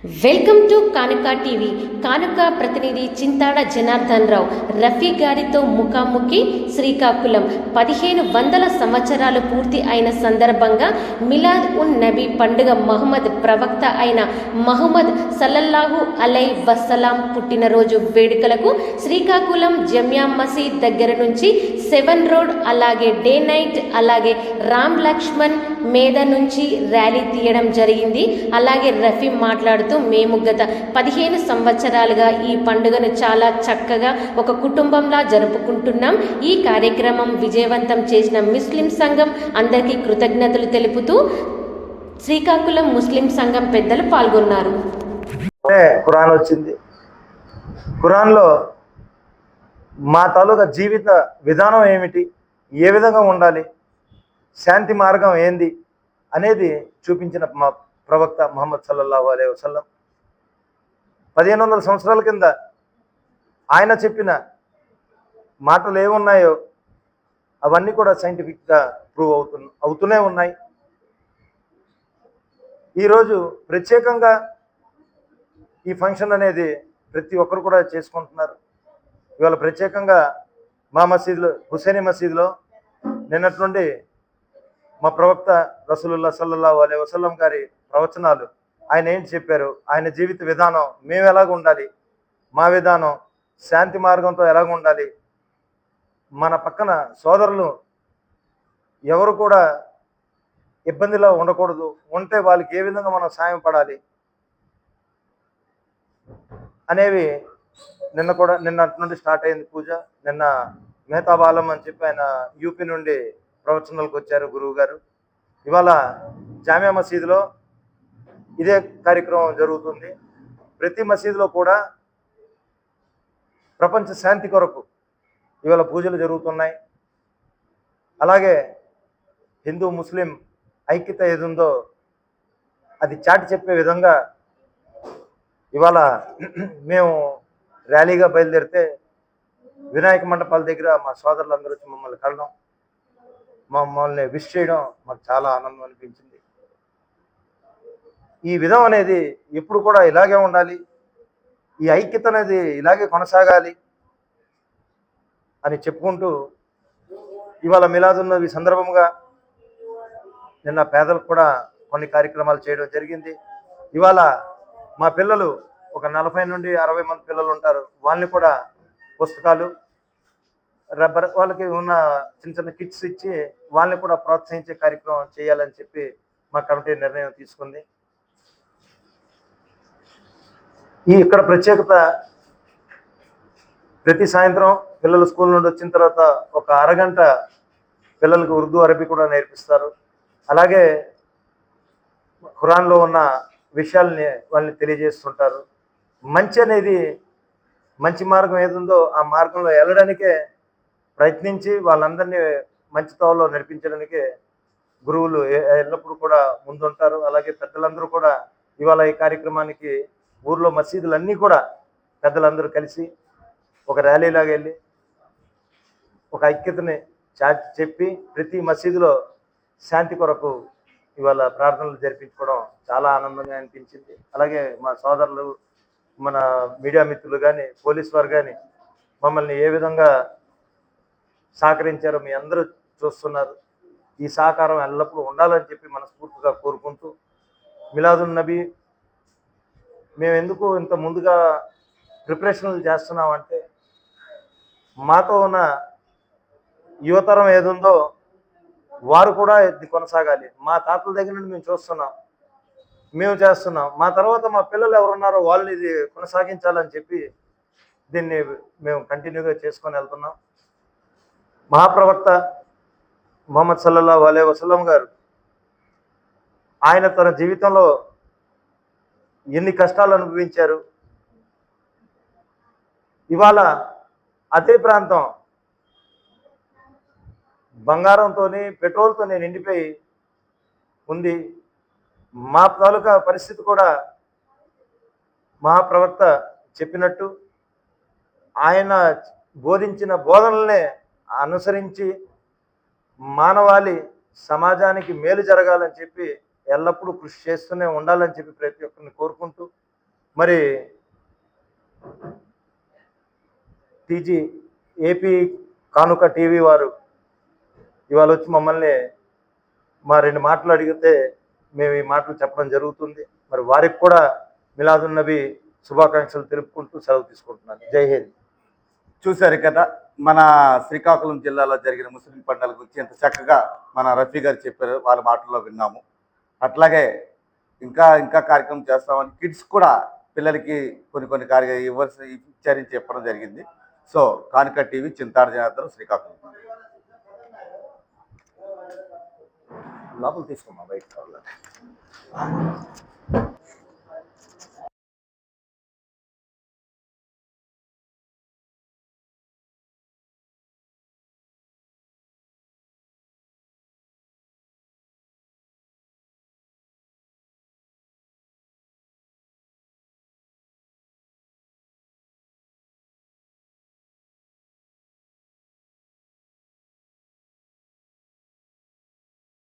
Welcome to కానుక TV. కానుక ప్రతినిధి చింతాడ జనార్దన్ రావు రఫీ గారితో ముఖాముఖి. శ్రీకాకుళం 1500 సంవత్సరాలు పూర్తి అయిన సందర్భంగా మిలాద్ ఉన్ నబీ పండుగ మహమ్మద్ ప్రవక్త అయిన మహమ్మద్ సల్లల్లాహు అలై వసలాం పుట్టినరోజు వేడుకలకు శ్రీకాకుళం జమియా మసీద్ దగ్గర నుంచి 7 రోడ్, అలాగే డే నైట్, అలాగే రామ్ లక్ష్మణ్ మేద నుంచి ర్యాలీ తీయడం జరిగింది. అలాగే రఫీ మాట్లాడుతూ, మేము గత 15 సంవత్సరాలుగా ఈ పండుగను చాలా చక్కగా ఒక కుటుంబంలా జరుపుకుంటున్నాం. ఈ కార్యక్రమం విజయవంతం చేసిన ముస్లిం సంఘం అందరికీ కృతజ్ఞతలు తెలుపుతూ శ్రీకాకుళం ముస్లిం సంఘం పెద్దలు పాల్గొన్నారు. ఖురాన్ వచ్చింది. ఖురాన్లో మా తాలూకా జీవిత విధానం ఏమిటి, ఏ విధంగా ఉండాలి, శాంతి మార్గం ఏంది అనేది చూపించిన మా ప్రవక్త ముహమ్మద్ సల్లల్లాహు అలైహి వసల్లం 1500 సంవత్సరాల కింద ఆయన చెప్పిన మాటలు ఏమున్నాయో అవన్నీ కూడా సైంటిఫిక్గా ప్రూవ్ అవుతూనే ఉన్నాయి. ఈరోజు ప్రత్యేకంగా ఈ ఫంక్షన్ అనేది ప్రతి ఒక్కరు కూడా చేసుకుంటున్నారు. ఇవాళ ప్రత్యేకంగా మా మసీదులో, హుసేనీ మసీదులో నిన్నటి నుండి మా ప్రవక్త రసూలుల్లాహ్ సల్లల్లాహు అలైహి వసల్లం గారి ప్రవచనాలు, ఆయన ఏంటి చెప్పారు, ఆయన జీవిత విధానం, మేము ఎలాగ ఉండాలి, మా విధానం శాంతి మార్గంతో ఎలాగ ఉండాలి, మన పక్కన సోదరులు ఎవరు కూడా ఇబ్బందిలో ఉండకూడదు, ఉంటే వాళ్ళకి ఏ విధంగా మనం సాయం పడాలి అనేవి నిన్నటి నుండి స్టార్ట్ అయింది పూజ. నిన్న మెహతాబ్ ఆలం అని చెప్పి ఆయన యూపీ నుండి ప్రవచనాలకు వచ్చారు గురువు గారు. ఇవాళ జామియా మసీదులో ఇదే కార్యక్రమం జరుగుతుంది. ప్రతి మసీదులో కూడా ప్రపంచ శాంతి కొరకు ఇవాళ పూజలు జరుగుతున్నాయి. అలాగే హిందూ ముస్లిం ఐక్యత ఏదుందో అది చాటి చెప్పే విధంగా ఇవాళ మేము ర్యాలీగా బయలుదేరితే వినాయక మండపాల దగ్గర మా సోదరులందరూ వచ్చి మమ్మల్ని కలడం, మమ్మల్ని విష్ చేయడం మాకు చాలా ఆనందం అనిపించింది. ఈ విధం అనేది ఎప్పుడు కూడా ఇలాగే ఉండాలి, ఈ ఐక్యత అనేది ఇలాగే కొనసాగాలి అని చెప్పుకుంటూ ఇవాళ మిలాదున్ నబీ సందర్భంగా నిన్న పేదలకు కూడా కొన్ని కార్యక్రమాలు చేయడం జరిగింది. ఇవాళ మా పిల్లలు ఒక 40 నుండి 60 మంది పిల్లలు ఉంటారు. వాళ్ళని కూడా పుస్తకాలు, రబ్బర్, వాళ్ళకి ఉన్న చిన్న చిన్న కిట్స్ ఇచ్చి వాళ్ళని కూడా ప్రోత్సహించే కార్యక్రమం చేయాలని చెప్పి మా కమిటీ నిర్ణయం తీసుకుంది. ఇక్కడ ప్రత్యేకత, ప్రతి సాయంత్రం పిల్లలు స్కూల్ నుండి వచ్చిన తర్వాత ఒక అరగంట పిల్లలకు ఉర్దూ, అరబీ కూడా నేర్పిస్తారు. అలాగే ఖురాన్లో ఉన్న విషయాల్ని వాళ్ళని తెలియజేస్తుంటారు. మంచి అనేది, మంచి మార్గం ఏదుందో ఆ మార్గంలో వెళ్ళడానికే ప్రయత్నించి వాళ్ళందరినీ మంచి తోవలో నడిపించడానికే గురువులు ఎల్లప్పుడూ కూడా ముందుంటారు. అలాగే పెద్దలందరూ కూడా ఇవాళ ఈ కార్యక్రమానికి ఊర్లో మసీదులన్నీ కూడా పెద్దలందరూ కలిసి ఒక ర్యాలీలాగా వెళ్ళి ఒక ఐక్యతని చాటి చెప్పి ప్రతి మసీదులో శాంతి కొరకు ఇవాళ ప్రార్థనలు జరిపించుకోవడం చాలా ఆనందంగా అనిపించింది. అలాగే మా సోదరులు, మన మీడియా మిత్రులు కానీ, పోలీస్ వారు కానీ మమ్మల్ని ఏ విధంగా సహకరించారో మీ అందరూ చూస్తున్నారు. ఈ సహకారం ఎల్లప్పుడూ ఉండాలని చెప్పి మనస్ఫూర్తిగా కోరుకుంటూ, మిలాదున్ నబీ మేము ఎందుకు ఇంత ముందుగా ప్రిపరేషన్లు చేస్తున్నామంటే, మాతో ఉన్న యువతరం ఏదుందో వారు కూడా ఇది కొనసాగాలి. మా తాతల దగ్గర నుండి మేము చూస్తున్నాం, మేము చేస్తున్నాం, మా తర్వాత మా పిల్లలు ఎవరున్నారో వాళ్ళు ఇది కొనసాగించాలని చెప్పి దీన్ని మేము కంటిన్యూగా చేసుకొని వెళ్తున్నాం. మహాప్రవక్త ముహమ్మద్ సల్లల్లాహు అలైహి వసల్లం గారు ఆయన తన జీవితంలో ఎన్ని కష్టాలు అనుభవించారు. ఇవాళ అదే ప్రాంతం బంగారంతో, పెట్రోల్తో నిండిపోయి ఉంది. మా తాలూకా పరిస్థితి కూడా మహాప్రవక్త చెప్పినట్టు ఆయన బోధించిన బోధనలనే అనుసరించి మానవాళి సమాజానికి మేలు జరగాలని చెప్పి ఎల్లప్పుడూ కృషి చేస్తూనే ఉండాలని చెప్పి ప్రతి ఒక్కరిని కోరుకుంటూ మరి ఏపీ కానుక టీవీ వారు ఇవాళ వచ్చి మమ్మల్ని మా 2 మాటలు అడిగితే మేము ఈ మాటలు చెప్పడం జరుగుతుంది. మరి వారికి కూడా మిలాదున్ నబీ శుభాకాంక్షలు తెలుపుకుంటూ సెలవు తీసుకుంటున్నాను. జై హింద్. చూశారు కదా, మన శ్రీకాకుళం జిల్లాలో జరిగిన ముస్లిం పండుగల గురించి ఎంత చక్కగా మన రఫీ గారు చెప్పారు, వాళ్ళ మాటల్లో విన్నాము. అట్లాగే ఇంకా ఇంకా కార్యక్రమం చేస్తామని కిడ్స్ కూడా పిల్లలకి కొన్ని ఇచ్చారని చెప్పడం జరిగింది. సో కానుక టీవీ, చింతాడ జనార్దన్, శ్రీకాకుళం. లోపల తీసుకోమా బయట కావాలి.